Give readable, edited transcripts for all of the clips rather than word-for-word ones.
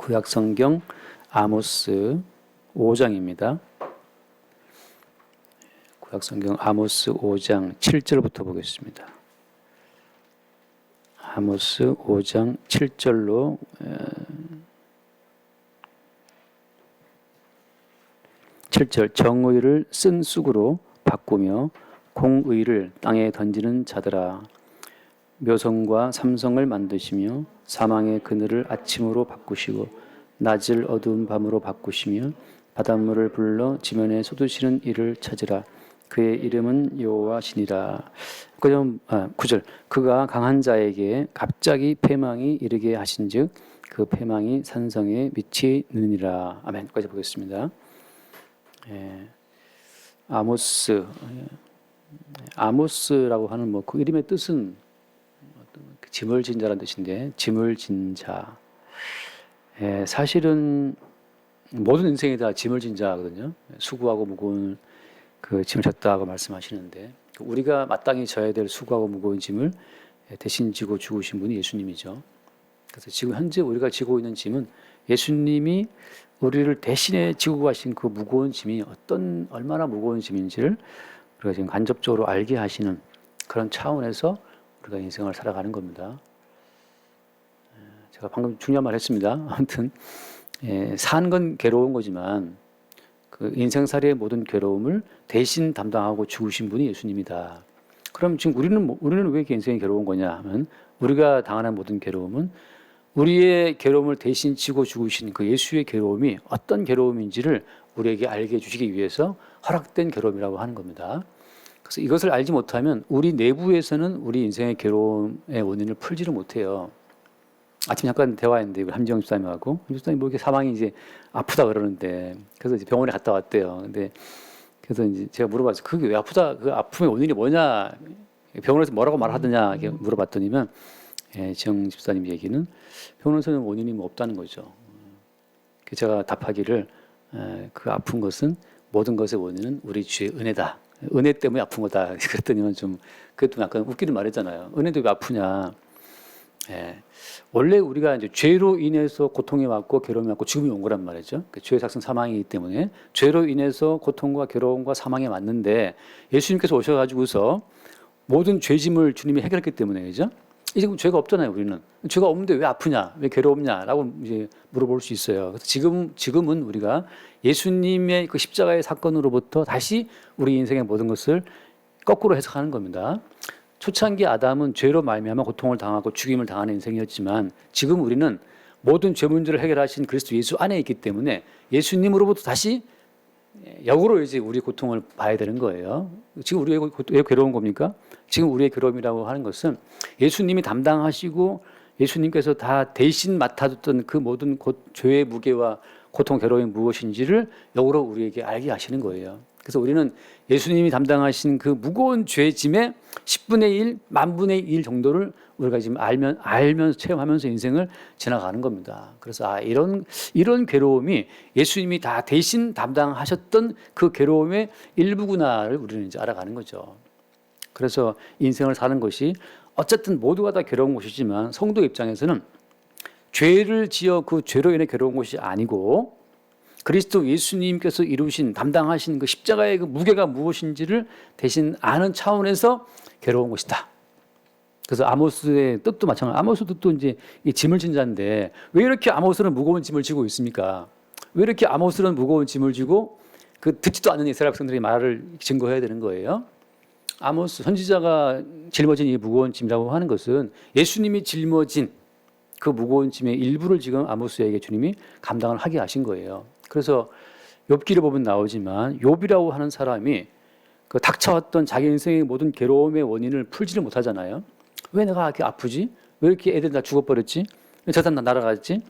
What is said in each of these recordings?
구약 성경 아모스 5장입니다. 구약 성경 아모스 5장 7절부터 보겠습니다. 아모스 5장 7절로 7절 정의를 쓴 쑥으로 바꾸며 공의를 땅에 던지는 자들아 묘성과 삼성을 만드시며 사망의 그늘을 아침으로 바꾸시고 낮을 어두운 밤으로 바꾸시며 바닷물을 불러 지면에 쏟으시는 이를 찾으라. 그의 이름은 여호와시니라. 9절 그가 강한 자에게 갑자기 패망이 이르게 하신즉 그 패망이 산성에 미치느니라. 아멘. 까지 보겠습니다. 아모스라고 하는 그 이름의 뜻은 짐을 진 자라는 뜻인데, 짐을 진 자. 사실은 모든 인생이 다 짐을 진 자거든요. 수고하고 무거운 그 짐을 졌다고 말씀하시는데, 우리가 마땅히 져야 될 수고하고 무거운 짐을 대신 지고 죽으신 분이 예수님이죠. 그래서 지금 현재 우리가 지고 있는 짐은 예수님이 우리를 대신에 지고 가신 그 무거운 짐이 얼마나 무거운 짐인지를 우리가 지금 간접적으로 알게 하시는 그런 차원에서 우리가 인생을 살아가는 겁니다. 제가 방금 중요한 말 했습니다. 아무튼 사는 건 괴로운 거지만 그 인생살이의 모든 괴로움을 대신 담당하고 죽으신 분이 예수님이다. 그럼 지금 우리는 왜 이렇게 인생이 괴로운 거냐 하면, 우리가 당하는 모든 괴로움은 우리의 괴로움을 대신 지고 죽으신 그 예수의 괴로움이 어떤 괴로움인지를 우리에게 알게 해주시기 위해서 허락된 괴로움이라고 하는 겁니다. 그래서 이것을 알지 못하면 우리 내부에서는 우리 인생의 괴로움의 원인을 풀지를 못해요. 아침 잠깐 대화했는데 함지영 집사님하고, 집사님 이렇게 사망이 이제 아프다 그러는데, 그래서 이제 병원에 갔다 왔대요. 근데 그래서 이제 제가 물어봤어요. 그게 왜 아프다? 그 아픔의 원인이 뭐냐? 병원에서 뭐라고 말하더냐? 이렇게 물어봤더니만, 지영 집사님 얘기는 병원에서는 원인이 없다는 거죠. 제가 답하기를 그 아픈 것은 모든 것의 원인은 우리 주의 은혜다. 은혜 때문에 아픈 거다. 그랬더니만 그것도 약간 웃기는 말이잖아요. 은혜도 왜 아프냐? 원래 우리가 이제 죄로 인해서 고통이 왔고 괴로움이 왔고 죽음이 온 거란 말이죠. 죄의 삭슨 사망이기 때문에 죄로 인해서 고통과 괴로움과 사망이 왔는데, 예수님께서 오셔가지고서 모든 죄짐을 주님이 해결했기 때문에, 그죠? 이제 죄가 없잖아요. 우리는 죄가 없는데 왜 아프냐, 왜 괴롭냐라고 이제 물어볼 수 있어요. 그래서 지금은 우리가 예수님의 그 십자가의 사건으로부터 다시 우리 인생의 모든 것을 거꾸로 해석하는 겁니다. 초창기 아담은 죄로 말미암아 고통을 당하고 죽임을 당하는 인생이었지만, 지금 우리는 모든 죄 문제를 해결하신 그리스도 예수 안에 있기 때문에 예수님으로부터 다시 역으로 이제 우리 고통을 봐야 되는 거예요. 지금 우리가 왜 괴로운 겁니까? 지금 우리의 괴로움이라고 하는 것은 예수님이 담당하시고 예수님께서 다 대신 맡아줬던 그 모든 죄의 무게와 고통, 괴로움이 무엇인지를 역으로 우리에게 알게 하시는 거예요. 그래서 우리는 예수님이 담당하신 그 무거운 죄짐의 10분의 1, 만분의 1 정도를 우리가 지금 알면서 체험하면서 인생을 지나가는 겁니다. 그래서 이런 괴로움이 예수님이 다 대신 담당하셨던 그 괴로움의 일부구나를 우리는 이제 알아가는 거죠. 그래서 인생을 사는 것이 어쨌든 모두가 다 괴로운 것이지만, 성도 입장에서는 죄를 지어 그 죄로 인해 괴로운 것이 아니고 그리스도 예수님께서 이루신 담당하신 그 십자가의 그 무게가 무엇인지를 대신 아는 차원에서 괴로운 것이다. 그래서 아모스의 뜻도 마찬가지로, 아모스 뜻도 이제 이 짐을 진 자인데, 왜 이렇게 아모스는 무거운 짐을 지고 있습니까? 왜 이렇게 아모스는 무거운 짐을 지고 그 듣지도 않는 이스라엘 백성들이 말을 증거해야 되는 거예요? 아모스 선지자가 짊어진 이 무거운 짐이라고 하는 것은 예수님이 짊어진 그 무거운 짐의 일부를 지금 아모스에게 주님이 감당을 하게 하신 거예요. 그래서 욥기를 보면 나오지만, 욥이라고 하는 사람이 그 닥쳐왔던 자기 인생의 모든 괴로움의 원인을 풀지를 못하잖아요. 왜 내가 이렇게 아프지? 왜 이렇게 애들 다 죽어버렸지? 왜 저 사람 다 날아갔지?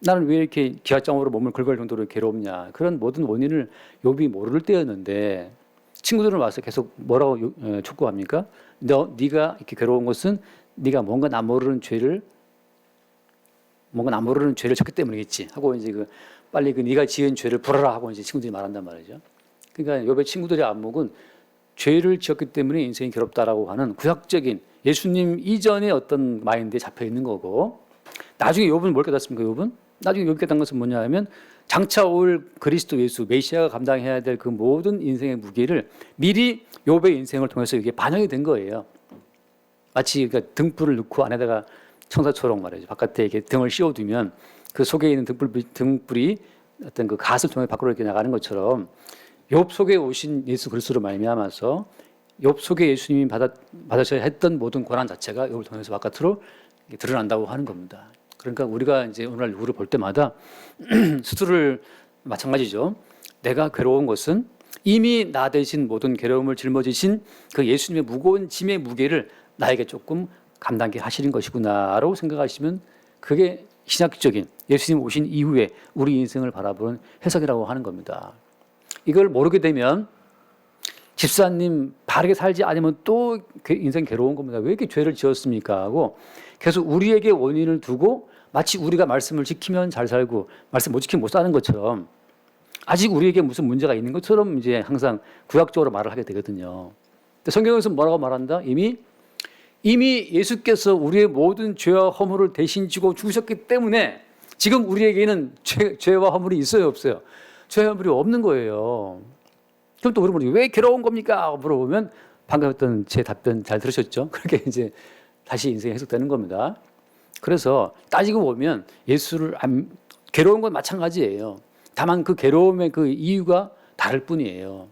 나는 왜 이렇게 기아장으로 몸을 긁을 정도로 괴롭냐? 그런 모든 원인을 욥이 모를 때였는데, 친구들은 와서 계속 뭐라고 촉구합니까? 네가 이렇게 괴로운 것은 네가 뭔가 나 모르는 죄를 졌기 때문이겠지 하고, 이제 빨리 네가 지은 죄를 풀어라 하고 이제 친구들이 말한단 말이죠. 그러니까 욥의 친구들의 안목은 죄를 지었기 때문에 인생이 괴롭다라고 하는 구약적인 예수님 이전의 어떤 마인드에 잡혀 있는 거고, 나중에 욥은 뭘 깨닫습니까? 욥은 나중에 여기 깨달은 것은 뭐냐 하면 장차 올 그리스도 예수 메시아가 감당해야 될 그 모든 인생의 무게를 미리 욥의 인생을 통해서 이게 반영이 된 거예요. 마치 그러니까 등불을 넣고 안에다가 청사초록 말이죠. 바깥에 이렇게 등을 씌워두면 그 속에 있는 등불이 어떤 그 갓을 통해 밖으로 이렇게 나가는 것처럼 욥 속에 오신 예수 그리스도로 말미암아서 욥 속에 예수님이 받으셔야 했던 모든 고난 자체가 욥을 통해서 바깥으로 드러난다고 하는 겁니다. 그러니까 우리가 이제 오늘 누구를 볼 때마다 스스로를 마찬가지죠. 내가 괴로운 것은 이미 나 대신 모든 괴로움을 짊어지신 그 예수님의 무거운 짐의 무게를 나에게 조금 감당케 하시는 것이구나라고 생각하시면 그게 신학적인 예수님 오신 이후에 우리 인생을 바라보는 해석이라고 하는 겁니다. 이걸 모르게 되면 집사님 바르게 살지 않으면 또 인생 괴로운 겁니다. 왜 이렇게 죄를 지었습니까? 하고 계속 우리에게 원인을 두고 마치 우리가 말씀을 지키면 잘 살고 말씀 못 지키면 못 사는 것처럼 아직 우리에게 무슨 문제가 있는 것처럼 이제 항상 구약적으로 말을 하게 되거든요. 근데 성경에서 뭐라고 말한다? 이미 예수께서 우리의 모든 죄와 허물을 대신 지고 죽으셨기 때문에 지금 우리에게는 죄와 허물이 있어요, 없어요? 죄와 허물이 없는 거예요. 그럼 또 물어보니 왜 괴로운 겁니까? 물어보면 방금 했던 제 답변 잘 들으셨죠? 그렇게 이제 다시 인생이 해석되는 겁니다. 그래서 따지고 보면 괴로운 건 마찬가지예요. 다만 그 괴로움의 그 이유가 다를 뿐이에요.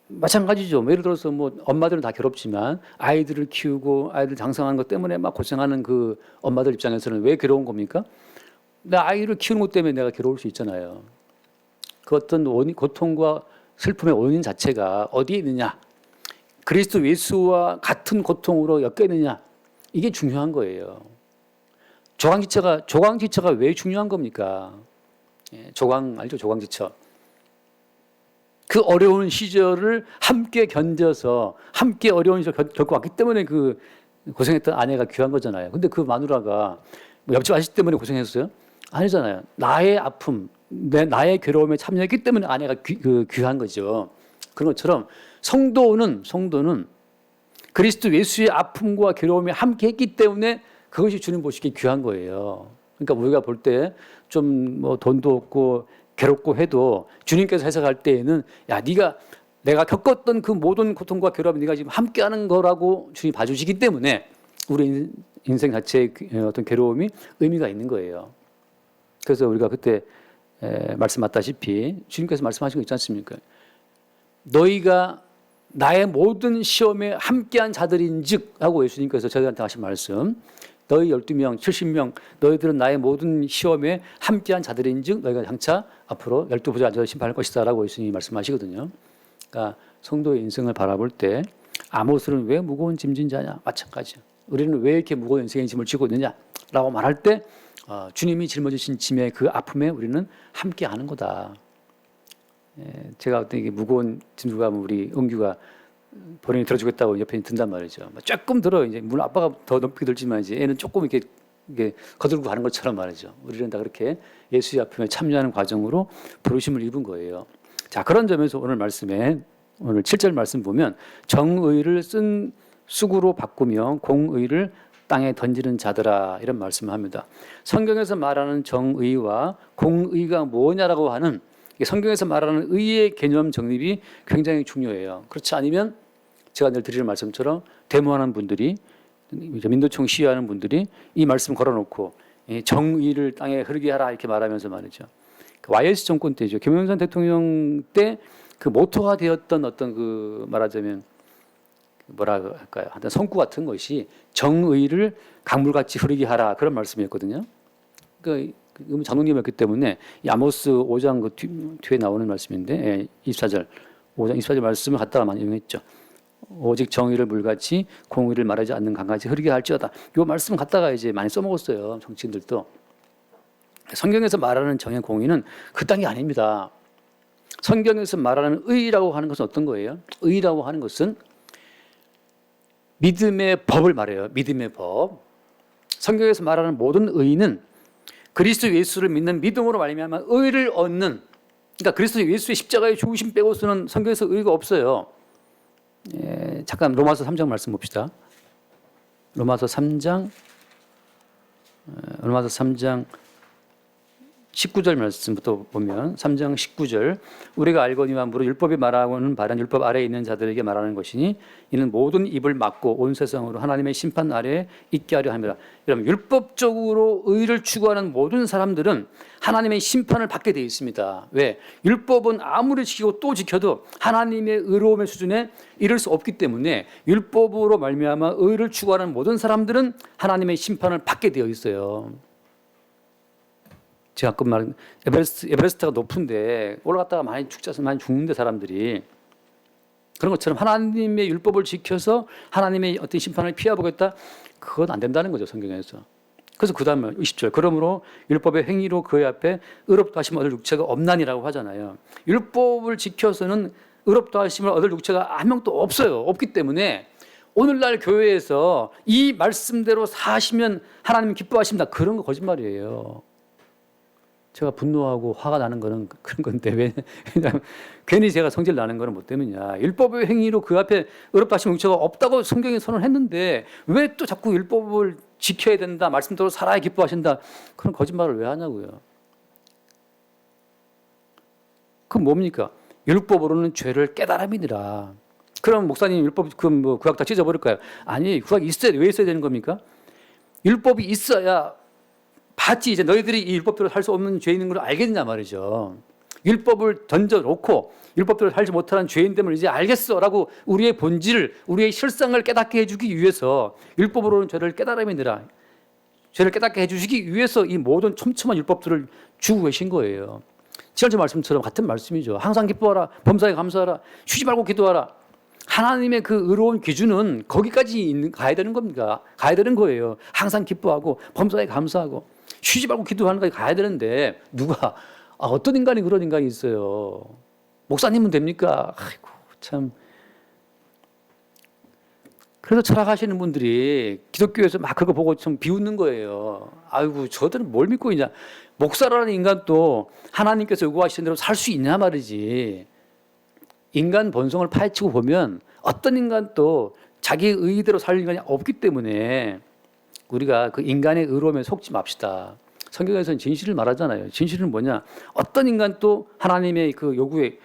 마찬가지죠. 예를 들어서 뭐 엄마들은 다 괴롭지만 아이들을 키우고 아이들 장성하는 것 때문에 막 고생하는 그 엄마들 입장에서는 왜 괴로운 겁니까? 내 아이를 키우는 것 때문에 내가 괴로울 수 있잖아요. 그 어떤 고통과 슬픔의 원인 자체가 어디에 있느냐? 그리스도 예수와 같은 고통으로 엮여 있느냐? 이게 중요한 거예요. 조강지처가 왜 중요한 겁니까? 조강 알죠? 조강지처. 그 어려운 시절을 함께 견뎌서 함께 어려운 시절을 겪고 왔기 때문에 그 고생했던 아내가 귀한 거잖아요. 근데 그 마누라가 뭐 옆집 아저씨 때문에 고생했어요? 아니잖아요. 나의 아픔, 나의 괴로움에 참여했기 때문에 아내가 귀한 거죠. 그런 것처럼 성도는 그리스도 예수의 아픔과 괴로움에 함께 했기 때문에 그것이 주님 보시기에 귀한 거예요. 그러니까 우리가 볼 때 좀 뭐 돈도 없고 괴롭고 해도 주님께서 해석할 때에는 야, 내가 겪었던 그 모든 고통과 괴로움을 네가 지금 함께하는 거라고 주님이 봐주시기 때문에 우리 인생 자체의 어떤 괴로움이 의미가 있는 거예요. 그래서 우리가 그때 말씀하셨다시피 주님께서 말씀하신 거 있지 않습니까? 너희가 나의 모든 시험에 함께한 자들인즉 하고 예수님께서 저희한테 하신 말씀, 너희 12명, 70명, 너희들은 나의 모든 시험에 함께한 자들인즉 너희가 장차 앞으로 12부자 앉아서 심판할 것이다 라고 예수님이 말씀하시거든요. 그러니까 성도의 인생을 바라볼 때 아모스는 왜 무거운 짐진 자냐? 마찬가지죠. 우리는 왜 이렇게 무거운 인생의 짐을 지고 있느냐? 라고 말할 때 주님이 짊어지신 짐의 그 아픔에 우리는 함께하는 거다. 제가 어떤 이게 무거운 짐 들고 가면 우리 은규가 본인이 들어주겠다고 옆에 든단 말이죠. 조금 들어 이제 물론 아빠가 더 높이 들지만 이제 애는 조금 이렇게 거들고 가는 것처럼 말이죠. 우리는 다 그렇게 예수의 아픔에 참여하는 과정으로 부르심을 입은 거예요. 자, 그런 점에서 오늘 7절 말씀 보면 정의를 쓴 쑥으로 바꾸며 공의를 땅에 던지는 자들아 이런 말씀을 합니다. 성경에서 말하는 정의와 공의가 뭐냐라고 하는 성경에서 말하는 의의 개념 정립이 굉장히 중요해요. 그렇지 않으면 제가 늘 드리는 말씀처럼 데모하는 분들이 민노총 시위하는 분들이 이 말씀 걸어놓고 정의를 땅에 흐르게 하라 이렇게 말하면서 말이죠. YS 정권 때죠. 김영삼 대통령 때 그 모토가 되었던 어떤 그 말하자면 뭐라 할까요? 하여튼 성구 같은 것이 정의를 강물같이 흐르게 하라 그런 말씀이었거든요. 그 장로님이었기 때문에 이 아모스 5장 그 뒤에 나오는 말씀인데 24절 5장 24절 말씀을 갖다가 많이 인용했죠. 오직 정의를 물같이 공의를 말하지 않는 강같이 흐르게 할지어다. 이 말씀 갖다가 이제 많이 써먹었어요. 정치인들도. 성경에서 말하는 정의 공의는 그 땅이 아닙니다. 성경에서 말하는 의라고 하는 것은 어떤 거예요? 의라고 하는 것은 믿음의 법을 말해요. 믿음의 법. 성경에서 말하는 모든 의는 그리스도 예수를 믿는 믿음으로 말미암아 의를 얻는, 그러니까 그리스도 예수의 십자가의 죽으심 빼고서는 성경에서 의가 없어요. 잠깐 로마서 3장 말씀 봅시다. 로마서 3장 19절 말씀부터 보면 3장 19절 우리가 알거니와 무릇 율법이 말하고는 바른 율법 아래에 있는 자들에게 말하는 것이니 이는 모든 입을 막고 온 세상으로 하나님의 심판 아래에 있게 하려 함이라. 여러분 율법적으로 의를 추구하는 모든 사람들은 하나님의 심판을 받게 되어 있습니다. 왜? 율법은 아무리 지키고 또 지켜도 하나님의 의로움의 수준에 이를 수 없기 때문에 율법으로 말미암아 의를 추구하는 모든 사람들은 하나님의 심판을 받게 되어 있어요. 제가 아까 말한 에베레스트가 높은데 올라갔다가 많이 죽자서 많이 죽는데 사람들이 그런 것처럼 하나님의 율법을 지켜서 하나님의 어떤 심판을 피해보겠다, 그건 안 된다는 거죠, 성경에서. 그래서 그 다음에 20절 그러므로 율법의 행위로 그의 앞에 의롭다 하심을 얻을 육체가 없나니라고 하잖아요. 율법을 지켜서는 의롭다 하심을 얻을 육체가 한 명도 없어요. 없기 때문에 오늘날 교회에서 이 말씀대로 사시면 하나님 기뻐하십니다, 그런 거 거짓말이에요. 제가 분노하고 화가 나는 거는 그런 건데, 왜냐하면 괜히 제가 성질 나는 거는 뭐 때문이냐. 율법의 행위로 그 앞에 의롭다 하시면 육체가 없다고 성경에 선언했는데 왜 또 자꾸 율법을 지켜야 된다, 말씀대로 살아야 기뻐하신다, 그런 거짓말을 왜 하냐고요. 그럼 뭡니까? 율법으로는 죄를 깨달음이니라. 그럼 목사님 율법 그 구약 다 찢어버릴까요? 아니, 구약이 있어야, 왜 있어야 되는 겁니까? 율법이 있어야 봤지, 이제 너희들이 이 율법대로 살 수 없는 죄인인 걸 알겠냐 말이죠. 율법을 던져놓고 율법대로 살지 못하는 죄인됨을 이제 알겠어라고 우리의 본질, 우리의 실상을 깨닫게 해주기 위해서 율법으로는 죄를 깨달음이니라, 죄를 깨닫게 해주시기 위해서 이 모든 촘촘한 율법들을 주고 계신 거예요. 지난주 말씀처럼 같은 말씀이죠. 항상 기뻐하라, 범사에 감사하라, 쉬지 말고 기도하라. 하나님의 그 의로운 기준은 거기까지 가야 되는 겁니다. 가야 되는 거예요. 항상 기뻐하고 범사에 감사하고 쉬지 말고 기도하는 까지 가야 되는데 누가 어떤 인간이 그런 인간이 있어요. 목사님은 됩니까? 아이고 참. 그래서 철학하시는 분들이 기독교에서 막 그거 보고 좀 비웃는 거예요. 아이고 저들은 뭘 믿고 있냐. 목사라는 인간도 하나님께서 요구하시는 대로 살 수 있냐 말이지. 인간 본성을 파헤치고 보면 어떤 인간도 자기 의대로 살 인간이 없기 때문에 우리가 그 인간의 의로움에 속지 맙시다. 성경에서는 진실을 말하잖아요. 진실은 뭐냐? 어떤 인간도 하나님의 그 요구에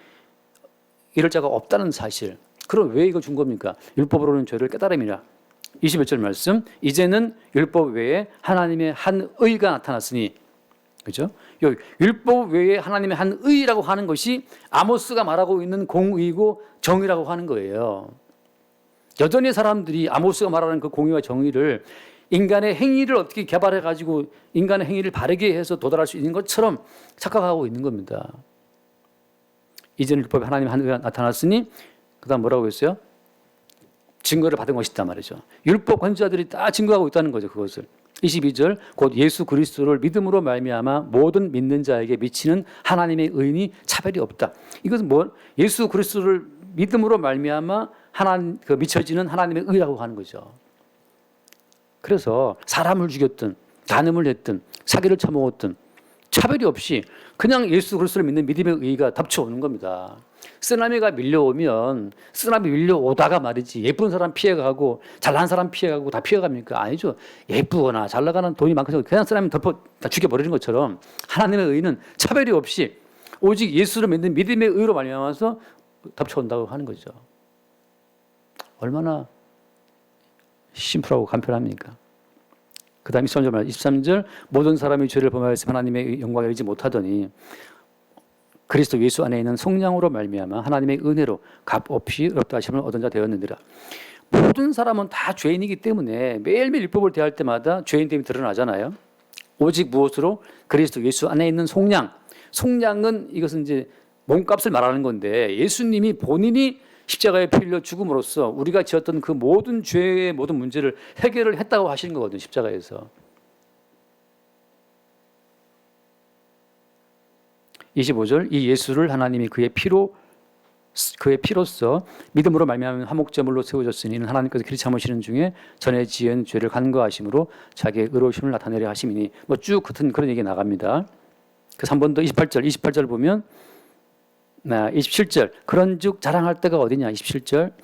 이럴 자가 없다는 사실. 그럼 왜 이거 준 겁니까? 율법으로는 죄를 깨달음이라. 21절 말씀. 이제는 율법 외에 하나님의 한 의가 나타났으니, 그죠? 율법 외에 하나님의 한 의라고 하는 것이 아모스가 말하고 있는 공의고 정의라고 하는 거예요. 여전히 사람들이 아모스가 말하는 그 공의와 정의를 인간의 행위를 어떻게 개발해가지고 인간의 행위를 바르게 해서 도달할 수 있는 것처럼 착각하고 있는 겁니다. 이제는 율법에 하나님의 한 의가 나타났으니, 그 다음 뭐라고 했어요? 증거를 받은 것이다 말이죠. 율법 권위자들이 다 증거하고 있다는 거죠, 그것을. 22절 곧 예수 그리스도를 믿음으로 말미암아 모든 믿는 자에게 미치는 하나님의 의인이 차별이 없다. 이것은 뭐 예수 그리스도를 믿음으로 말미암아 하나님 그 미쳐지는 하나님의 의라고 하는 거죠. 그래서 사람을 죽였든 간음을 했든 사기를 쳐먹었든 차별이 없이 그냥 예수 그리스도를 믿는 믿음의 의의가 덮쳐오는 겁니다. 쓰나미가 밀려오면 쓰나미 밀려오다가 말이지 예쁜 사람 피해가고 잘난 사람 피해가고 다 피해갑니까? 아니죠. 예쁘거나 잘 나가는 돈이 많거나 그냥 쓰나미 다 죽여버리는 것처럼 하나님의 의는 차별이 없이 오직 예수를 믿는 믿음의 의로 말미암아서 덮쳐온다고 하는 거죠. 얼마나 심플하고 간편합니까? 그 다음 23절 모든 사람이 죄를 범하여서 하나님의 영광에 이르지 못하더니 그리스도 예수 안에 있는 속량으로 말미암아 하나님의 은혜로 값없이 의롭다 하심을 얻은 자 되었느니라. 모든 사람은 다 죄인이기 때문에 매일매일 율법을 대할 때마다 죄인됨이 드러나잖아요. 오직 무엇으로? 그리스도 예수 안에 있는 속량. 속량은 이것은 이제 몸값을 말하는 건데 예수님이 본인이 십자가에 피 흘려 죽음으로써 우리가 지었던 그 모든 죄의 모든 문제를 해결을 했다고 하시는 거거든요. 십자가에서. 25절 이 예수를 하나님이 그의 피로써 믿음으로 말미암은 화목제물로 세워졌으니 이는 하나님께서 그리 참으시는 중에 전에 지은 죄를 간과하심으로 자기의 의로우심을 나타내려 하심이니 뭐 쭉 같은 그런 얘기 나갑니다. 그 3번 더 28절 보면 27절 그런즉 자랑할 때가 어디냐. 27절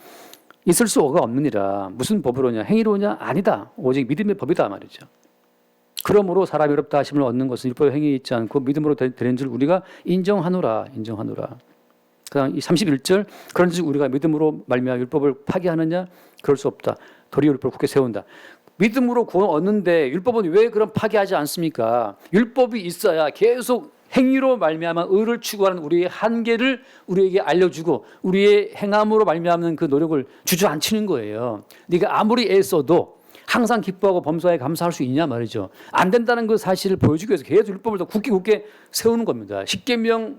있을 수가 없느니라. 무슨 법으로냐? 행위로냐? 아니다. 오직 믿음의 법이다 말이죠. 그러므로 사람이 의롭다 하심을 얻는 것은 율법의 행위에 있지 않고 믿음으로 되는 줄 우리가 인정하노라. 그다음 이 31절 그런즉 우리가 믿음으로 말미암아 율법을 파기하느냐? 그럴 수 없다. 도리어 율법을 굳게 세운다. 믿음으로 구원 얻는데 율법은 왜 그럼 파기하지 않습니까? 율법이 있어야 계속 행위로 말미암아 의를 추구하는 우리의 한계를 우리에게 알려주고 우리의 행함으로 말미암는 그 노력을 주저앉히는 거예요. 네가 아무리 애써도 항상 기뻐하고 범사에 감사할 수 있냐 말이죠. 안 된다는 그 사실을 보여주기 위해서 계속 율법을 더 굳게 세우는 겁니다. 십계명보다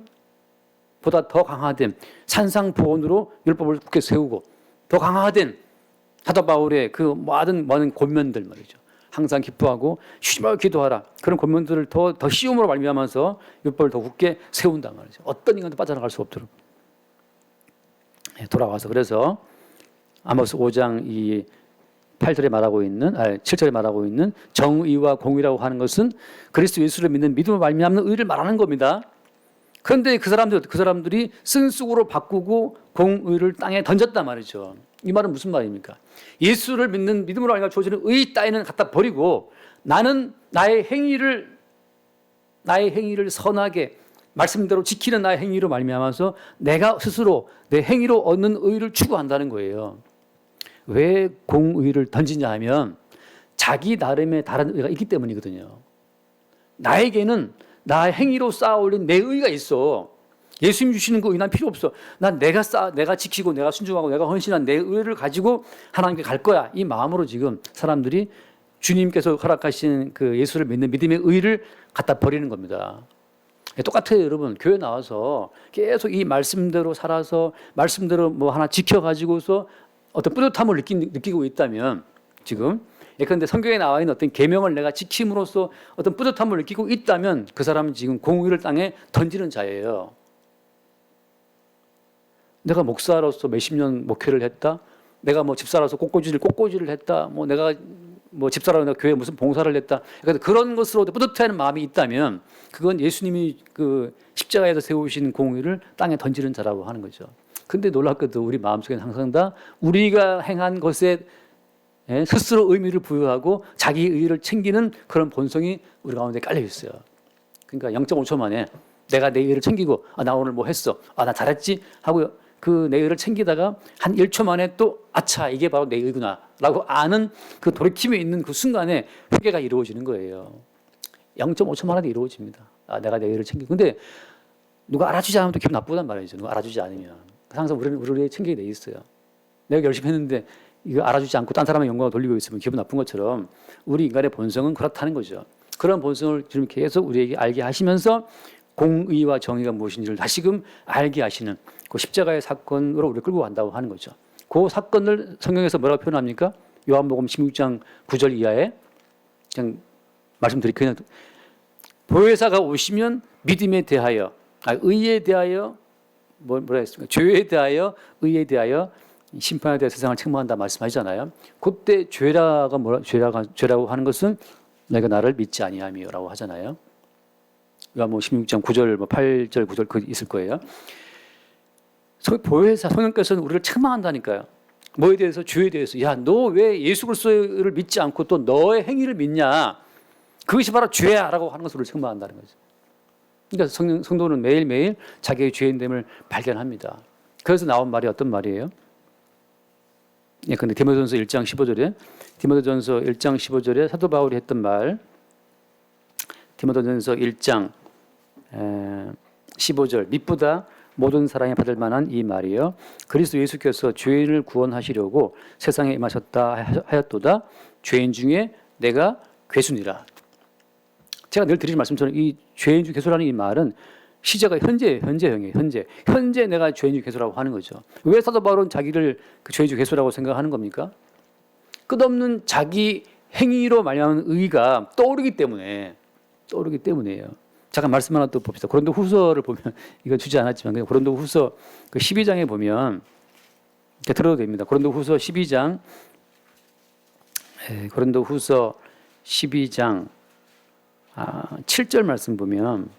더 강화된 산상보온으로 율법을 굳게 세우고 더 강화된 사도 바울의 그 많은 권면들 말이죠. 항상 기뻐하고 쉬지 말고 기도하라. 그런 권면들을 더 씌움으로 말미암아서 율법을 더 굳게 세운단 말이죠. 어떤 인간도 빠져나갈 수 없도록. 돌아와서 그래서 아모스 5장 이 8절에 말하고 있는 7절에 말하고 있는 정의와 공의라고 하는 것은 그리스도 예수를 믿는 믿음을 말미암는 의를 말하는 겁니다. 그런데 그 사람들이 쓴쑥으로 바꾸고 공의를 땅에 던졌단 말이죠. 이 말은 무슨 말입니까? 예수를 믿는 믿음으로 말미암아 주어지는 의 따위는 갖다 버리고 나는 나의 행위를 선하게 말씀대로 지키는 나의 행위로 말미암아서 내가 스스로 내 행위로 얻는 의를 추구한다는 거예요. 왜 공의를 던지냐 하면 자기 나름의 다른 의가 있기 때문이거든요. 나에게는 나의 행위로 쌓아올린 내 의가 있어. 예수님 주시는 그 의 난 필요 없어. 난 내가 지키고 내가 순종하고 내가 헌신한 내 의를 가지고 하나님께 갈 거야. 이 마음으로 지금 사람들이 주님께서 허락하신 그 예수를 믿는 믿음의 의를 갖다 버리는 겁니다. 똑같아요, 여러분. 교회 나와서 계속 이 말씀대로 살아서 말씀대로 뭐 하나 지켜가지고서 어떤 뿌듯함을 느끼고 있다면 지금 그런데 성경에 나와 있는 어떤 계명을 내가 지킴으로써 어떤 뿌듯함을 느끼고 있다면 그 사람은 지금 공의를 땅에 던지는 자예요. 내가 목사로서 몇십 년 목회를 했다. 내가 뭐 집사로서 꽃꽂이를 했다. 뭐 내가 뭐 집사라고 교회에 무슨 봉사를 했다. 그러니까 그런 것으로 뿌듯해하는 마음이 있다면 그건 예수님이 그 십자가에서 세우신 공의를 땅에 던지는 자라고 하는 거죠. 근데 놀랍게도 우리 마음속에는 항상 다 우리가 행한 것에 스스로 의미를 부여하고 자기 의의를 챙기는 그런 본성이 우리 가운데 깔려 있어요. 그러니까 0.5초 만에 내가 내 의의를 챙기고 나 오늘 뭐 했어. 나 잘했지 하고 그 내 의의를 챙기다가 한 1초 만에 또 아차 이게 바로 내 의구나 라고 아는 그 돌이킴에 있는 그 순간에 회개가 이루어지는 거예요. 0.5초 만에 이루어집니다. 내가 내 의의를 챙기고. 근데 누가 알아주지 않으면 또 기분 나쁘단 말이죠. 누가 알아주지 않으면. 항상 우리를 챙기게 돼 있어요. 내가 열심히 했는데 이거 알아주지 않고 딴 사람의 영광을 돌리고 있으면 기분 나쁜 것처럼 우리 인간의 본성은 그렇다는 거죠. 그런 본성을 주님 계속 우리에게 알게 하시면서 공의와 정의가 무엇인지를 다시금 알게 하시는 그 십자가의 사건으로 우리를 끌고 간다고 하는 거죠. 그 사건을 성경에서 뭐라고 표현합니까? 요한복음 16장 9절 이하에 그냥 말씀드릴게요. 보혜사가 오시면 믿음에 대하여 의에 대하여 뭐라 했습니까? 죄에 대하여 의에 대하여 심판에 대해 세상을 책망한다 말씀하시잖아요. 그때 죄라고 하는 것은 내가 나를 믿지 아니함이요라고 하잖아요. 뭐 16장 9절, 뭐 8절, 9절 그 있을 거예요. 보혜사 성령께서는 우리를 책망한다니까요. 뭐에 대해서? 죄에 대해서. 야, 너 왜 예수 그리스도를 믿지 않고 또 너의 행위를 믿냐? 그것이 바로 죄야라고 하는 것을 책망한다는 거죠. 그러니까 성도는 매일매일 자기의 죄인됨을 발견합니다. 그래서 나온 말이 어떤 말이에요? 근데 디모데전서 1장 15절에 사도 바울이 했던 말, 디모데전서 1장 15절, mit보다 모든 사랑에 받을 만한 이 말이요. 그리스도 예수께서 죄인을 구원하시려고 세상에 임하셨다 하였도다. 죄인 중에 내가 괴수니라. 제가 늘 드리는 말씀처럼 이 죄인 중 괴수라는 이 말은 시제가 현재형이에요. 현재 내가 죄인 중 괴수라고 하는 거죠. 왜 사도 바울은 자기를 그 죄인 중 괴수라고 생각하는 겁니까? 끝없는 자기 행위로 말미암은 의가 떠오르기 때문에요. 잠깐 말씀 하나 또 봅시다. 고린도 후서를 보면 이거 주지 않았지만 그냥 고린도 후서 그 12장에 보면 들어도 됩니다. 고린도 후서 12장 고린도 후서 12장 7절 말씀 보면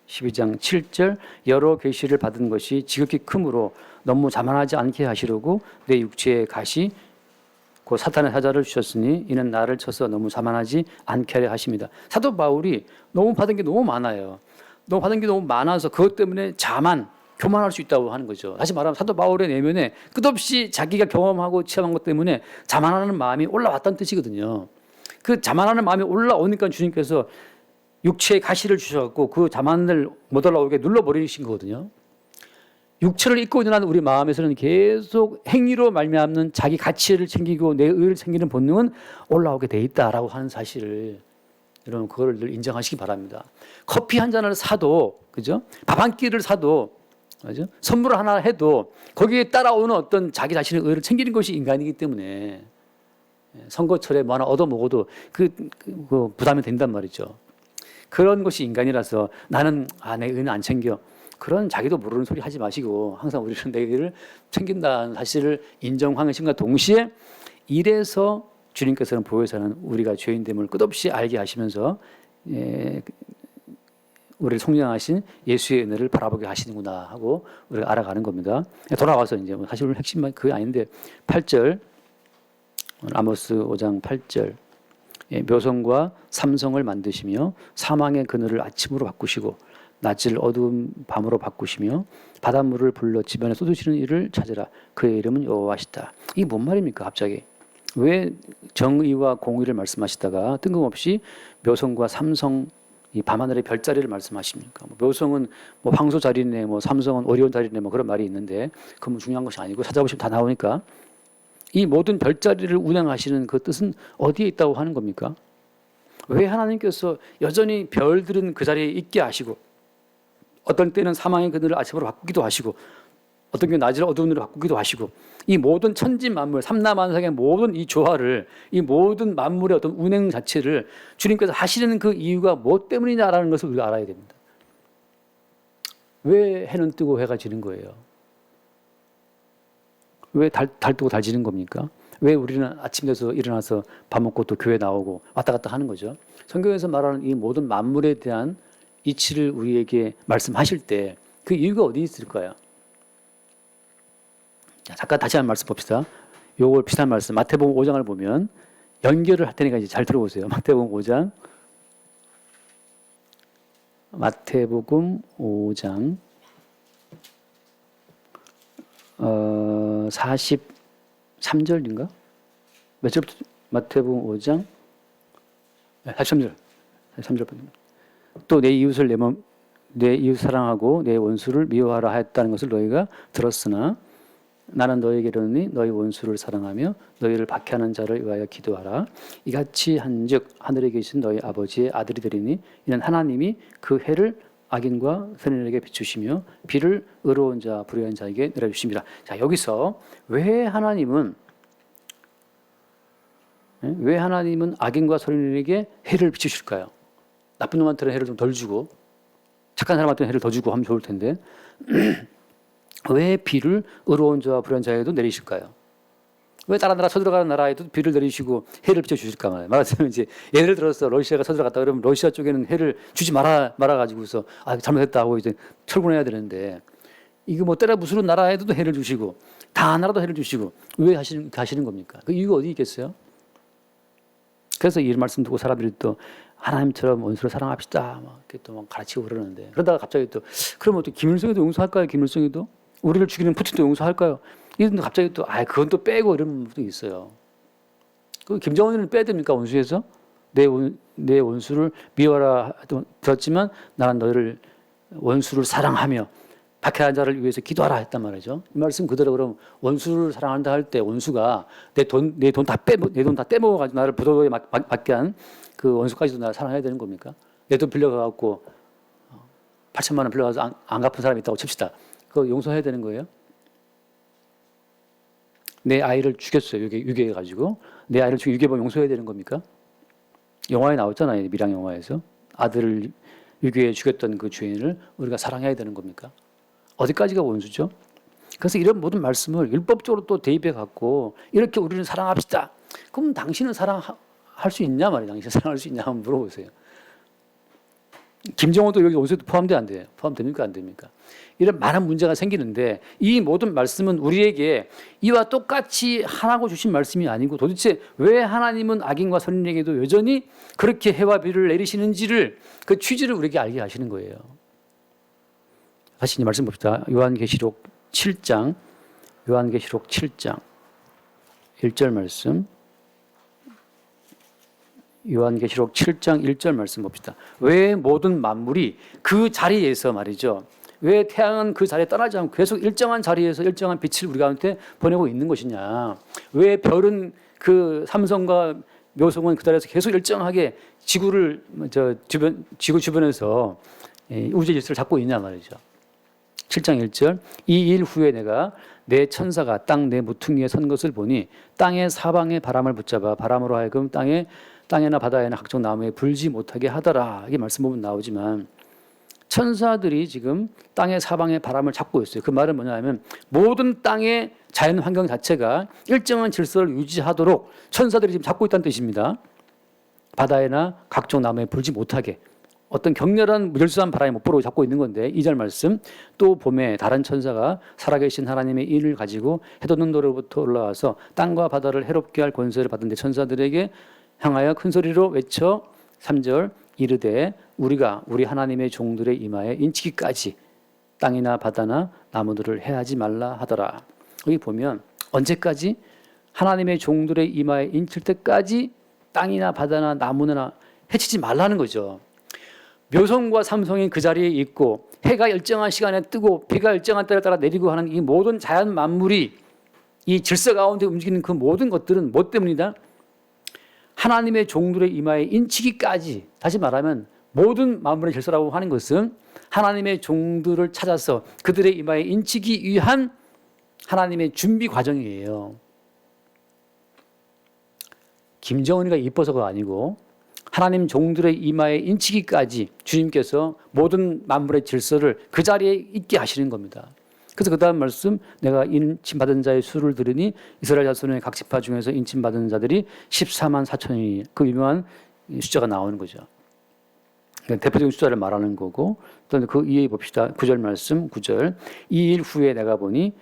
12장 7절 여러 계시를 받은 것이 지극히 크므로 너무 자만하지 않게 하시려고 내 육체의 가시 그 사탄의 사자를 주셨으니 이는 나를 쳐서 너무 자만하지 않게 하려 하십니다. 사도 바울이 너무 받은 게 너무 많아요. 너무 받은 게 너무 많아서 그것 때문에 교만할 수 있다고 하는 거죠. 다시 말하면 사도 바울의 내면에 끝없이 자기가 경험하고 체험한 것 때문에 자만하는 마음이 올라왔다는 뜻이거든요. 그 자만하는 마음이 올라오니까 주님께서 육체의 가시를 주셔갖고 그 자만을 못 올라오게 눌러버리신 거거든요. 육체를 입고 일어나는 우리 마음에서는 계속 행위로 말미암는 자기 가치를 챙기고 내 의를 챙기는 본능은 올라오게 돼 있다라고 하는 사실을 여러분 그거를 늘 인정하시기 바랍니다. 커피 한 잔을 사도 그죠? 밥 한 끼를 사도 그죠? 선물을 하나 해도 거기에 따라오는 어떤 자기 자신의 의를 챙기는 것이 인간이기 때문에 선거철에 뭐 하나 얻어 먹어도 그 부담이 된단 말이죠. 그런 것이 인간이라서 나는 내 의는 안 챙겨. 그런 자기도 모르는 소리 하지 마시고 항상 우리는 내 의를 챙긴다는 사실을 인정하심과 동시에 이래서 주님께서는 보혜사는 우리가 죄인됨을 끝없이 알게 하시면서 우리를 속량하신 예수의 은혜를 바라보게 하시는구나 하고 우리가 알아가는 겁니다. 돌아와서 이제 사실 오늘 핵심만 그게 아닌데 8절 아모스 5장 8절 묘성과 삼성을 만드시며 사망의 그늘을 아침으로 바꾸시고 낮을 어두운 밤으로 바꾸시며 바닷물을 불러 집안에 쏟으시는 이를 찾으라. 그의 이름은 여호와시다. 이게 뭔 말입니까 갑자기? 왜 정의와 공의를 말씀하시다가 뜬금없이 묘성과 삼성 이 밤하늘의 별자리를 말씀하십니까? 묘성은 황소 자리네, 삼성은 오리온 자리네, 그런 말이 있는데 그건 중요한 것이 아니고 찾아보시면 다 나오니까 이 모든 별자리를 운행하시는 그 뜻은 어디에 있다고 하는 겁니까? 왜 하나님께서 여전히 별들은 그 자리에 있게 하시고 어떤 때는 사망의 그늘을 아침으로 바꾸기도 하시고 어떤 게 낮을 어두운 데로 바꾸기도 하시고 이 모든 천지 만물 삼라만상의 모든 이 조화를 이 모든 만물의 어떤 운행 자체를 주님께서 하시는 그 이유가 뭐 때문이냐라는 것을 우리가 알아야 됩니다. 왜 해는 뜨고 해가 지는 거예요? 왜 달 뜨고 달 지는 겁니까? 왜 우리는 아침 돼서 일어나서 밥 먹고 또 교회 나오고 왔다 갔다 하는 거죠? 성경에서 말하는 이 모든 만물에 대한 이치를 우리에게 말씀하실 때 그 이유가 어디 있을까요? 자, 잠깐 다시 한 말씀 봅시다. 요걸 비슷한 말씀 마태복음 5장을 보면 연결을 할 테니까 이제 잘 들어보세요. 마태복음 5장 43절인가? 몇 절부터? 마태복음 5장 43절. 43절. 또 내 이웃을 내 이웃 사랑하고 내 원수를 미워하라 하였다는 것을 너희가 들었으나 나는 너희에게 이르노니 너희 원수를 사랑하며 너희를 박해하는 자를 위하여 기도하라. 이같이 한즉 하늘에 계신 너희 아버지의 아들이 되리니 이는 하나님이 그 해를 악인과 선인에게 비추시며 비를 의로운 자 불의한 자에게 내려주십니다. 자, 여기서 왜 하나님은 악인과 선인에게 해를 비추실까요? 나쁜 놈한테는 해를 좀 덜 주고 착한 사람한테는 해를 더 주고 하면 좋을 텐데 왜 비를 의로운 자와 불의한 자에도 내리실까요? 왜 다른 나라 쳐들어가는 나라에도 비를 내리시고 해를 비춰주실까 말이에요. 말하자면 이제 예를 들어서 러시아가 쳐들어갔다 그러면 러시아 쪽에는 해를 주지 말아 가지고서 잘못했다 하고 이제 철군해야 되는데 이거 때려 부수는 나라에도 해를 주시고 다 나라도 해를 주시고 왜 하시는 겁니까? 그 이유가 어디 있겠어요? 그래서 이 말씀 듣고 사람들이 또 하나님처럼 원수를 사랑합시다 이렇게 또 가르치고 그러는데 그러다가 갑자기 또 그러면 또 김일성이도 용서할까요? 김일성이도 우리를 죽이는 푸틴도 용서할까요? 이런데 갑자기 또 그건 또 빼고 이런 분도 있어요. 그 김정은을 빼야 됩니까 원수에서? 내 원수를 미워하라 들었지만 나는 너희를 원수를 사랑하며 박해한 자를 위해서 기도하라 했단 말이죠. 이 말씀 그대로 그럼 원수를 사랑한다 할 때 원수가 내 돈 다 떼먹어가지고 나를 부도에 맞게 한 그 원수까지도 나를 사랑해야 되는 겁니까? 내 돈 빌려가갖고 8천만 원 빌려가서 안 갚은 사람이 있다고 칩시다. 그거 용서해야 되는 거예요? 내 아이를 죽였어요. 유괴해가지고 내 아이를 유괴범 용서해야 되는 겁니까? 영화에 나왔잖아요. 밀양 영화에서 아들을 유괴해 죽였던 그 죄인을 우리가 사랑해야 되는 겁니까? 어디까지가 원수죠? 그래서 이런 모든 말씀을 율법적으로 또 대입해 갖고 이렇게 우리는 사랑합시다. 그럼 당신은 사랑할 수 있냐 말이에요. 당신 사랑할 수 있냐 한번 물어보세요. 김정은도 여기 온수도 포함돼 안 돼요? 포함됩니까 안 됩니까? 이런 많은 문제가 생기는데 이 모든 말씀은 우리에게 이와 똑같이 하라고 주신 말씀이 아니고 도대체 왜 하나님은 악인과 선인에게도 여전히 그렇게 해와 비를 내리시는지를 그 취지를 우리에게 알게 하시는 거예요. 다시 이 말씀 봅시다. 요한계시록 7장 1절 말씀. 요한계시록 7장 1절 말씀 봅시다. 왜 모든 만물이 그 자리에서 말이죠. 왜 태양은 그 자리에 떠나지 않고 계속 일정한 자리에서 일정한 빛을 우리 가운데 보내고 있는 것이냐. 왜 별은 그 삼성과 묘성은 그 자리에서 계속 일정하게 지구 주변에서 우주의 질서를 잡고 있냐 말이죠. 7장 1절. 이 일 후에 내가 내 천사가 땅 내 무퉁이에 선 것을 보니 땅의 사방에 바람을 붙잡아 바람으로 하여금 땅에나 바다에나 각종 나무에 불지 못하게 하더라. 이게 말씀 보면 나오지만 천사들이 지금 땅의 사방에 바람을 잡고 있어요. 그 말은 뭐냐면 모든 땅의 자연 환경 자체가 일정한 질서를 유지하도록 천사들이 지금 잡고 있다는 뜻입니다. 바다에나 각종 나무에 불지 못하게 어떤 격렬한 무질서한 바람이 못 불고 잡고 있는 건데 2절 말씀 또 봄에 다른 천사가 살아계신 하나님의 인을 가지고 해돋는 도로부터 올라와서 땅과 바다를 해롭게 할 권세를 받은 데 천사들에게 향하여 큰 소리로 외쳐 3절 이르되 우리가 우리 하나님의 종들의 이마에 인치기까지 땅이나 바다나 나무들을 해하지 말라 하더라. 여기 보면 언제까지? 하나님의 종들의 이마에 인칠 때까지 땅이나 바다나 나무나 해치지 말라는 거죠. 묘성과 삼성이 그 자리에 있고 해가 일정한 시간에 뜨고 비가 일정한 때에 따라 내리고 하는 이 모든 자연 만물이 이 질서 가운데 움직이는 그 모든 것들은 뭐 때문이다? 하나님의 종들의 이마에 인치기까지, 다시 말하면 모든 만물의 질서라고 하는 것은 하나님의 종들을 찾아서 그들의 이마에 인치기 위한 하나님의 준비 과정이에요. 김정은이가 이뻐서가 아니고 하나님 종들의 이마에 인치기까지 주님께서 모든 만물의 질서를 그 자리에 있게 하시는 겁니다. 그래서 그 다음 말씀 내가 인침받은 자의 수를 들으니 이스라엘 자손의 각 지파 중에서 인침받은 자들이 14만 4천이 그 유명한 숫자가 나오는 거죠. 그러니까 대표적인 숫자를 말하는 거고 또 그 이해 봅시다. 9절 말씀 9절 이 일 후에 내가 보니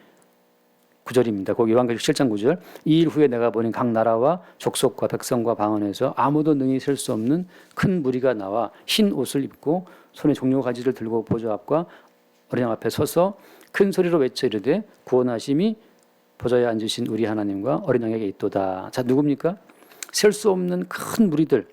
9절입니다. 거기 요한계시록 7장 9절 이 일 후에 내가 보니 각 나라와 족속과 백성과 방언에서 아무도 능히 셀 수 없는 큰 무리가 나와 흰 옷을 입고 손에 종려 가지를 들고 보좌 앞과 어린 양 앞에 서서 큰 소리로 외쳐 이르되 구원하심이 보좌에 앉으신 우리 하나님과 어린 양에게 있도다. 자, 누굽니까? 셀 수 없는 큰 무리들.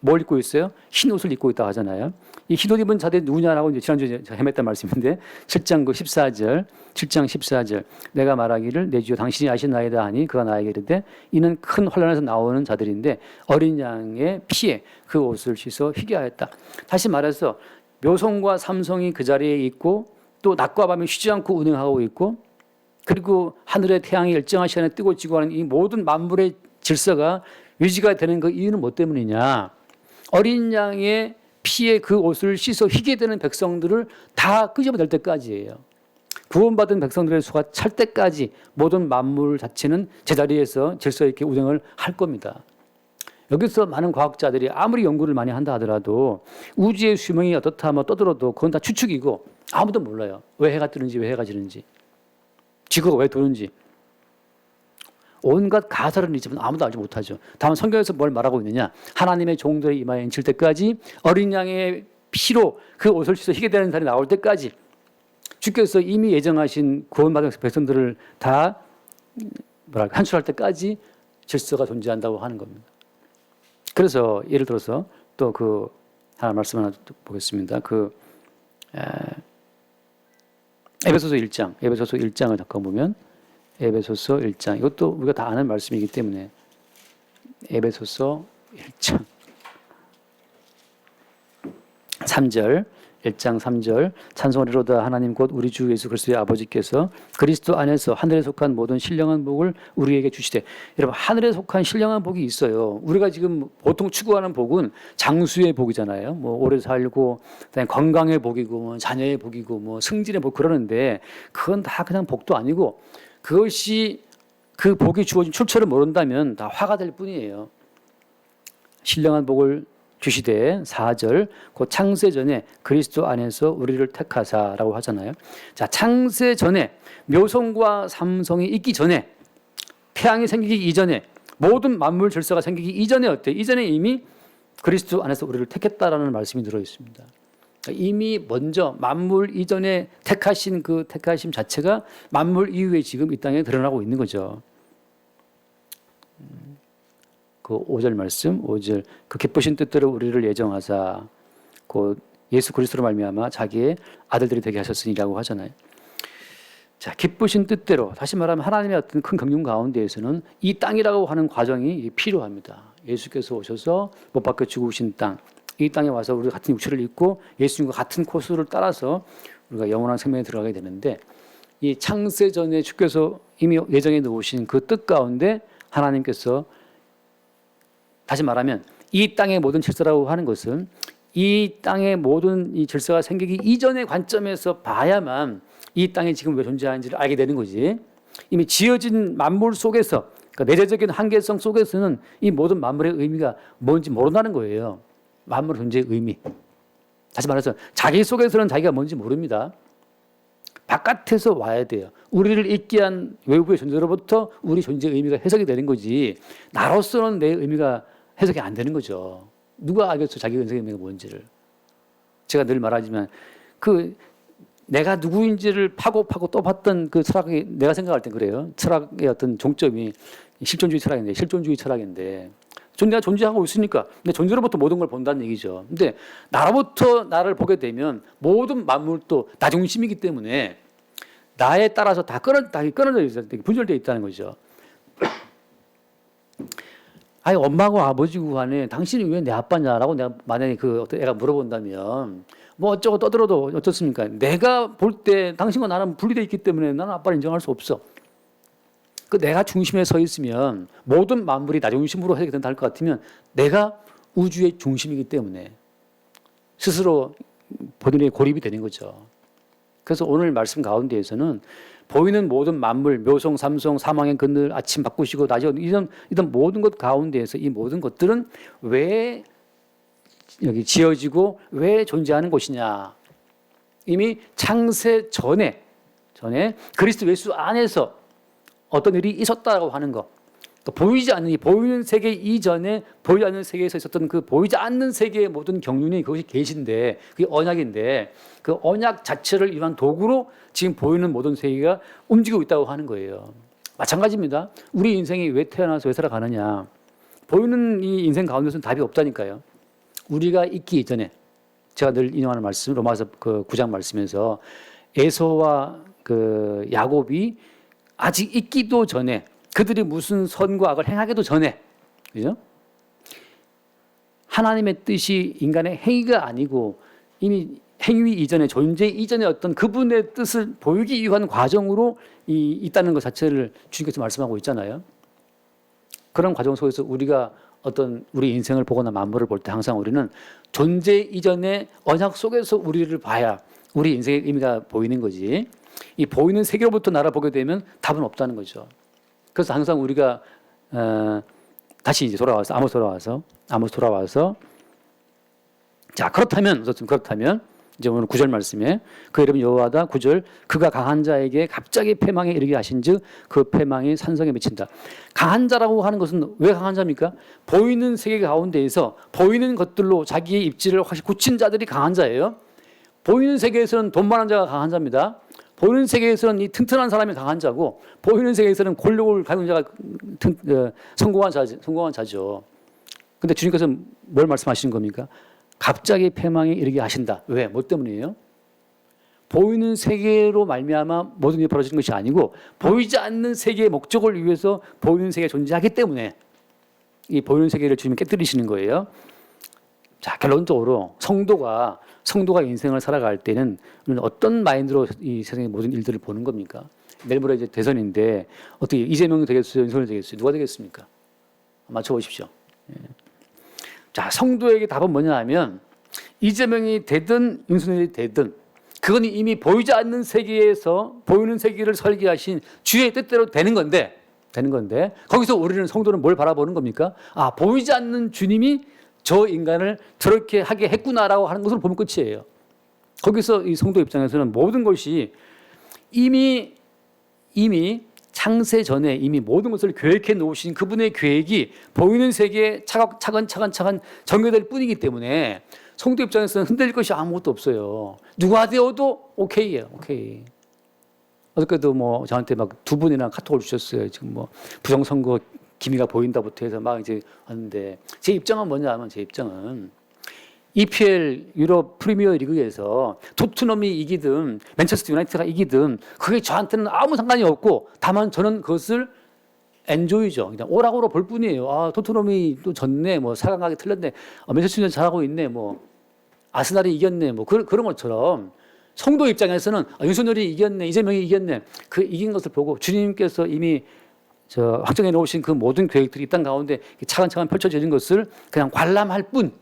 뭘 입고 있어요? 흰 옷을 입고 있다 하잖아요. 이 흰 옷 입은 자들이 누구냐라고 이제 지난주에 헤맸단 말씀인데 7장 14절 내가 말하기를 내 주여 당신이 아시나이다 하니 그가 나에게 이르되 이는 큰 환난에서 나오는 자들인데 어린 양의 피에 그 옷을 씻어 희게 하였다. 다시 말해서 묘성과 삼성이 그 자리에 있고 또 낮과 밤이 쉬지 않고 운행하고 있고 그리고 하늘의 태양이 일정한 시간에 뜨고 지고 하는 이 모든 만물의 질서가 유지가 되는 그 이유는 뭐 때문이냐? 어린 양의 피에 그 옷을 씻어 희게 되는 백성들을 다 끄집어낼 때까지예요. 구원받은 백성들의 수가 찰 때까지 모든 만물 자체는 제자리에서 질서 있게 운행을 할 겁니다. 여기서 많은 과학자들이 아무리 연구를 많이 한다 하더라도 우주의 수명이 어떻다 뭐 떠들어도 그건 다 추측이고 아무도 몰라요. 왜 해가 뜨는지 왜 해가 지는지 지구가 왜 도는지 온갖 가설은 있지만 아무도 알지 못하죠. 다만 성경에서 뭘 말하고 있느냐? 하나님의 종들의 이마에 인칠 때까지 어린 양의 피로 그 옷을 씻어 희게 되는 날이 나올 때까지 주께서 이미 예정하신 구원받은 백성들을 다 한출할 때까지 질서가 존재한다고 하는 겁니다. 그래서 예를 들어서 또 그 하나 말씀 하나 보겠습니다. 에베소서 1장을 잠깐 보면 에베소서 1장 이것도 우리가 다 아는 말씀이기 때문에 에베소서 1장 3절 1장 3절 찬송하리로다 하나님 곧 우리 주 예수 그리스도의 아버지께서 그리스도 안에서 하늘에 속한 모든 신령한 복을 우리에게 주시되. 여러분 하늘에 속한 신령한 복이 있어요. 우리가 지금 보통 추구하는 복은 장수의 복이잖아요. 뭐 오래 살고 그다음에 건강의 복이고 뭐 자녀의 복이고 뭐 승진의 복 그러는데 그건 다 그냥 복도 아니고 그것이 그 복이 주어진 출처를 모른다면 다 화가 될 뿐이에요. 신령한 복을 주시되 4절 그 창세 전에 그리스도 안에서 우리를 택하사라고 하잖아요. 자, 창세 전에 묘성과 삼성이 있기 전에 태양이 생기기 이전에 모든 만물 질서가 생기기 이전에 어때? 이전에 이미 그리스도 안에서 우리를 택했다라는 말씀이 들어 있습니다. 이미 먼저 만물 이전에 택하신 그 택하심 자체가 만물 이후에 지금 이 땅에 드러나고 있는 거죠. 그 5절 말씀, 5절 그 기쁘신 뜻대로 우리를 예정하사 그 예수 그리스도로 말미암아 자기의 아들들이 되게 하셨으니라고 하잖아요. 자, 기쁘신 뜻대로 다시 말하면 하나님의 어떤 큰 경륜 가운데에서는 이 땅이라고 하는 과정이 필요합니다. 예수께서 오셔서 못 박혀 죽으신 땅, 이 땅에 와서 우리가 같은 육체를 입고 예수님과 같은 코스를 따라서 우리가 영원한 생명에 들어가게 되는데 이 창세 전에 주께서 이미 예정해 놓으신 그 뜻 가운데 하나님께서 다시 말하면 이 땅의 모든 질서라고 하는 것은 이 땅의 모든 이 질서가 생기기 이전의 관점에서 봐야만 이 땅에 지금 왜 존재하는지를 알게 되는 거지. 이미 지어진 만물 속에서 그러니까 내재적인 한계성 속에서는 이 모든 만물의 의미가 뭔지 모른다는 거예요. 만물 존재의 의미. 다시 말해서 자기 속에서는 자기가 뭔지 모릅니다. 바깥에서 와야 돼요. 우리를 있게 한 외부의 존재로부터 우리 존재의 의미가 해석이 되는 거지 나로서는 내 의미가 해석이 안 되는 거죠. 누가 알겠어 자기 인생의 의미가 뭔지를. 제가 늘 말하지만 그 내가 누구인지를 파고 또 봤던 그 철학이 내가 생각할 땐 그래요. 철학의 어떤 종점이 실존주의 철학인데 내가 존재하고 있으니까 내 존재로부터 모든 걸 본다는 얘기죠. 근데 나로부터 나를 보게 되면 모든 만물도 나 중심이기 때문에 나에 따라서 다 끊어져 있어요. 분절되어 있다는 거죠. 아니 엄마고 아버지고 간에 당신이 왜 내 아빠냐라고 내가 만약에 그 어떤 애가 물어본다면 뭐 어쩌고 떠들어도 어떻습니까? 내가 볼 때 당신과 나는 분리되어 있기 때문에 나는 아빠를 인정할 수 없어. 그 내가 중심에 서 있으면 모든 만물이 나 중심으로 해석이 된다 할 것 같으면 내가 우주의 중심이기 때문에 스스로 본인의 고립이 되는 거죠. 그래서 오늘 말씀 가운데에서는 보이는 모든 만물, 묘성, 삼성, 사망의 그늘, 아침 바꾸시고 낮이 이런 모든 것 가운데에서 이 모든 것들은 왜 여기 지어지고 왜 존재하는 곳이냐. 이미 창세 전에 그리스도 예수 안에서 어떤 일이 있었다고 하는 것. 또 보이지 않는 이 보이는 세계 이전에 보이지 않는 세계에서 있었던 그 보이지 않는 세계의 모든 경륜이 그것이 계시인데 그게 언약인데 그 언약 자체를 위한 도구로 지금 보이는 모든 세계가 움직이고 있다고 하는 거예요. 마찬가지입니다. 우리 인생이 왜 태어나서 왜 살아가느냐. 보이는 이 인생 가운데서는 답이 없다니까요. 우리가 있기 이전에 제가 늘 인용하는 말씀 로마서 그 9장 말씀에서 에서와 그 야곱이 아직 있기도 전에 그들이 무슨 선과 악을 행하기도 전에 그죠? 하나님의 뜻이 인간의 행위가 아니고 이미 행위 이전에 존재 이전에 어떤 그분의 뜻을 보이기 위한 과정으로 있다는 것 자체를 주님께서 말씀하고 있잖아요. 그런 과정 속에서 우리가 어떤 우리 인생을 보거나 만물을 볼 때 항상 우리는 존재 이전의 언약 속에서 우리를 봐야 우리 인생의 의미가 보이는 거지. 이 보이는 세계로부터 나를 보게 되면 답은 없다는 거죠. 그래서 항상 우리가 다시 이제 아모스 돌아와서 자 그렇다면 이제 오늘 9절 말씀에 그 이름 여호와다 9절 그가 강한 자에게 갑자기 패망에 이르게 하신즉 그 패망이 산성에 미친다. 강한 자라고 하는 것은 왜 강한 자입니까? 보이는 세계 가운데에서 보이는 것들로 자기의 입지를 확실히 굳힌 자들이 강한 자예요. 보이는 세계에서는 돈 많은 자가 강한 자입니다. 보이는 세계에서는 이 튼튼한 사람이 강한 자고 보이는 세계에서는 권력을 가진 자가 성공한 자죠. 근데 주님께서 뭘 말씀하시는 겁니까? 갑자기 패망에 이르게 하신다. 왜? 뭐 때문이에요? 보이는 세계로 말미암아 모든 일이 벌어지는 것이 아니고 보이지 않는 세계의 목적을 위해서 보이는 세계가 존재하기 때문에 이 보이는 세계를 주님이 깨뜨리시는 거예요. 자, 결론적으로 성도가 인생을 살아갈 때는 어떤 마인드로 이 세상의 모든 일들을 보는 겁니까? 내일 모레 이제 대선인데 어떻게 이재명이 되겠어요? 윤석열이 되겠어요? 누가 되겠습니까? 맞춰보십시오. 자, 성도에게 답은 뭐냐 하면 이재명이 되든 윤석열이 되든 그건 이미 보이지 않는 세계에서 보이는 세계를 설계하신 주의 뜻대로 되는 건데 거기서 우리는 성도는 뭘 바라보는 겁니까? 아, 보이지 않는 주님이 저 인간을 저렇게 하게 했구나라고 하는 것을 보면 끝이에요. 거기서 이 성도 입장에서는 모든 것이 이미 창세 전에 이미 모든 것을 계획해 놓으신 그분의 계획이 보이는 세계에 차근차근 전개될 뿐이기 때문에 성도 입장에서는 흔들릴 것이 아무것도 없어요. 누가 되어도 오케이예요. 오케이. 어저께도 뭐 저한테 막 두 분이나 카톡을 주셨어요. 지금 뭐 부정선거 기미가 보인다부터 해서 막 이제 왔는데 제 입장은 뭐냐 하면 제 입장은 EPL 유럽 프리미어 리그에서 토트넘이 이기든 맨체스터 유나이티드가 이기든 그게 저한테는 아무 상관이 없고 다만 저는 그것을 엔조이죠. 그냥 오락으로 볼 뿐이에요. 아, 토트넘이 또 졌네. 뭐 4강 가기 틀렸네. 맨체스터 유나이티드 잘하고 있네. 뭐 아스날이 이겼네. 뭐 그런 것처럼 성도 입장에서는 윤석열이 이겼네. 이재명이 이겼네. 그 이긴 것을 보고 주님께서 이미 확정해 놓으신 그 모든 계획들이 이 땅 가운데 차근차근 펼쳐지는 것을 그냥 관람할 뿐.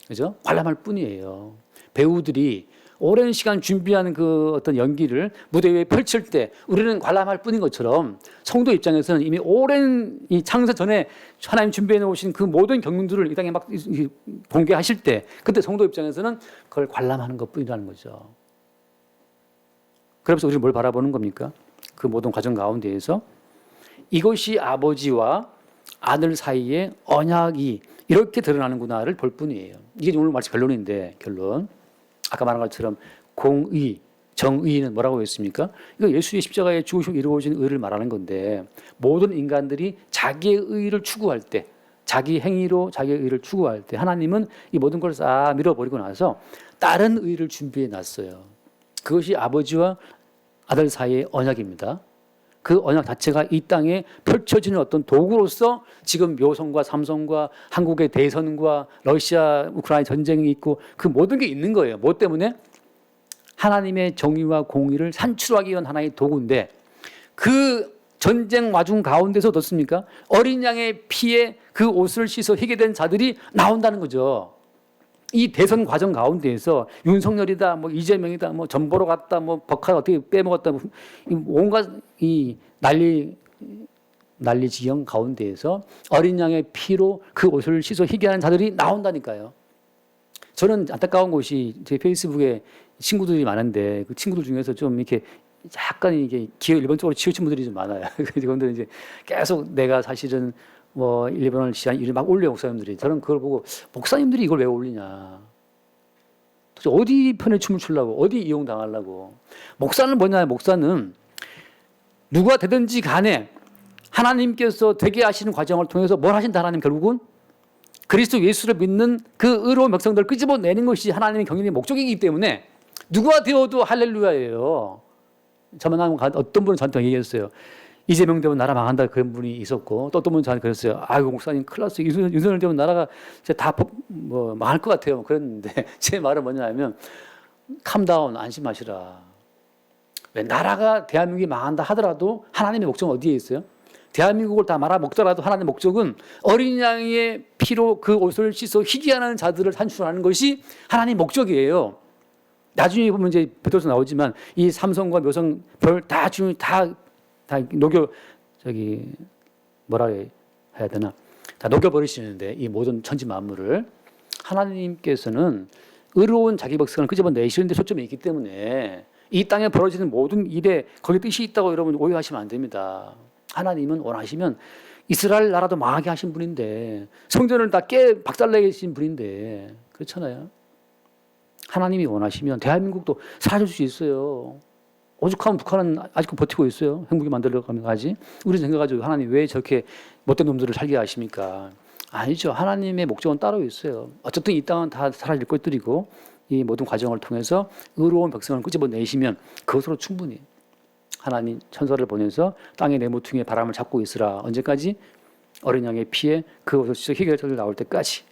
그죠? 관람할 뿐이에요. 배우들이 오랜 시간 준비하는 그 어떤 연기를 무대 위에 펼칠 때 우리는 관람할 뿐인 것처럼 성도 입장에서는 이미 오랜 이 창세 전에 하나님 준비해 놓으신 그 모든 경륜들을 이 땅에 막 공개하실 때 그때 성도 입장에서는 그걸 관람하는 것 뿐이라는 거죠. 그래서 우리는 뭘 바라보는 겁니까? 그 모든 과정 가운데에서 이것이 아버지와 아들 사이의 언약이 이렇게 드러나는구나를 볼 뿐이에요. 이게 오늘 말씀 결론인데 결론. 아까 말한 것처럼 공의, 정의는 뭐라고 했습니까? 이거 예수의 십자가에 죽으시고 이루어진 의를 말하는 건데 모든 인간들이 자기의 의를 추구할 때 자기 행위로 자기의 의를 추구할 때 하나님은 이 모든 걸 싹 밀어버리고 나서 다른 의를 준비해 놨어요. 그것이 아버지와 아들 사이의 언약입니다. 그 언약 자체가 이 땅에 펼쳐지는 어떤 도구로서 지금 묘성과 삼성과 한국의 대선과 러시아 우크라이나 전쟁이 있고 그 모든 게 있는 거예요. 뭐 때문에? 하나님의 정의와 공의를 산출하기 위한 하나의 도구인데 그 전쟁 와중 가운데서 어떻습니까? 어린 양의 피에 그 옷을 씻어 희게 된 자들이 나온다는 거죠. 이 대선 과정 가운데에서 윤석열이다, 뭐 이재명이다, 뭐 전보로 갔다, 뭐 법카 어떻게 빼먹었다, 뭐 온갖 이 난리 지경 가운데에서 어린 양의 피로 그 옷을 씻어 희게 하는 자들이 나온다니까요. 저는 안타까운 것이 제 페이스북에 친구들이 많은데 그 친구들 중에서 좀 이렇게 약간 이게 기호 일본적으로 치우친 분들이 좀 많아요. 그런데 이제 계속 내가 사실은 뭐 일본을 지한 일을 막 올려 목사님들이 저는 그걸 보고 목사님들이 이걸 왜 올리냐 도대체 어디 편에 춤을 추려고 어디 이용당하려고 목사는 뭐냐 목사는 누가 되든지 간에 하나님께서 되게 하시는 과정을 통해서 뭘 하신다 하나님 결국은 그리스도 예수를 믿는 그 의로운 백성들을 끄집어내는 것이 하나님의 경륜의 목적이기 때문에 누가 되어도 할렐루야예요. 저만 어떤 분은 저한테 얘기했어요. 이재명 되면 나라 망한다 그런 분이 있었고 또 어떤 분은 저한테 그랬어요. 아이고 목사님 큰일 났어요. 윤석열 되면 나라가 진짜 다 뭐 망할 것 같아요. 그랬는데 제 말은 뭐냐면 캄다운 안심하시라. 왜 나라가 대한민국이 망한다 하더라도 하나님의 목적은 어디에 있어요? 대한민국을 다 말아먹더라도 하나님의 목적은 어린 양의 피로 그 옷을 씻어 희게 하는 자들을 산출하는 것이 하나님의 목적이에요. 나중에 보면 이제 베드로서 나오지만 이 삼성과 묘성 별 다 주님 다 녹여 뭐라 해야 되나 다 녹여버리시는데 이 모든 천지 만물을 하나님께서는 의로운 자기 백성을 끄집어내시는 데 초점이 있기 때문에 이 땅에 벌어지는 모든 일에 거기 뜻이 있다고 여러분 오해하시면 안 됩니다. 하나님은 원하시면 이스라엘 나라도 망하게 하신 분인데 성전을 다 박살내게 하신 분인데 그렇잖아요. 하나님이 원하시면 대한민국도 사라질 수 있어요. 오죽하면 북한은 아직도 버티고 있어요. 행복이 만들어가면 가지. 우리 생각하죠. 하나님 왜 저렇게 못된 놈들을 살게 하십니까? 아니죠. 하나님의 목적은 따로 있어요. 어쨌든 이 땅은 다 사라질 것들이고 이 모든 과정을 통해서 의로운 백성을 끄집어내시면 그것으로 충분히 하나님 천사를 보내서 땅의 네모퉁이에 바람을 잡고 있으라. 언제까지? 어린 양의 피에 그것을 희결절을 나올 때까지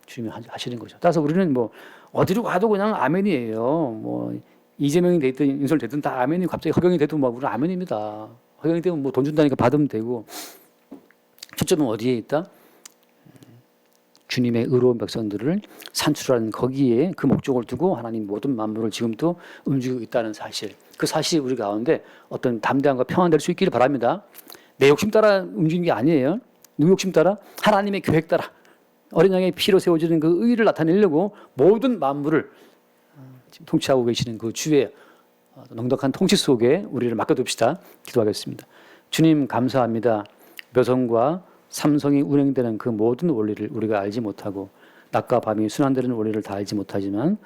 주님이 하시는 거죠. 따라서 우리는 뭐 어디로 가도 그냥 아멘이에요. 뭐 이재명이 됐든 윤석열 됐든 다 아멘이 갑자기 허경이 돼도 뭐 우리는 아멘입니다. 허경이 되면 뭐 돈 준다니까 받으면 되고 초점은 어디에 있다? 주님의 의로운 백성들을 산출하는 거기에 그 목적을 두고 하나님 모든 만물을 지금도 움직이고 있다는 사실. 그 사실이 우리 가운데 어떤 담대함과 평안될 수 있기를 바랍니다. 내 욕심 따라 움직이는 게 아니에요. 누구 욕심 따라? 하나님의 계획 따라. 어린 양의 피로 세워지는 그 의를 나타내려고 모든 만물을 지금 통치하고 계시는 그 주의 넉넉한 통치 속에 우리를 맡겨둡시다. 기도하겠습니다. 주님 감사합니다. 묘성과 삼성이 운행되는 그 모든 원리를 우리가 알지 못하고 낮과 밤이 순환되는 원리를 다 알지 못하지만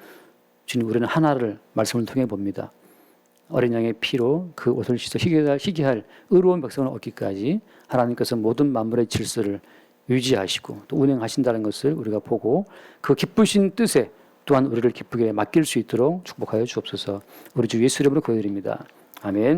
주님 우리는 하나를 말씀을 통해 봅니다. 어린 양의 피로 그 옷을 씻어 희귀할 의로운 백성을 얻기까지 하나님께서 모든 만물의 질서를 유지하시고 또 운행하신다는 것을 우리가 보고 그 기쁘신 뜻에 또한 우리를 기쁘게 맡길 수 있도록 축복하여 주옵소서. 우리 주 예수 이름으로 기도드립니다. 아멘.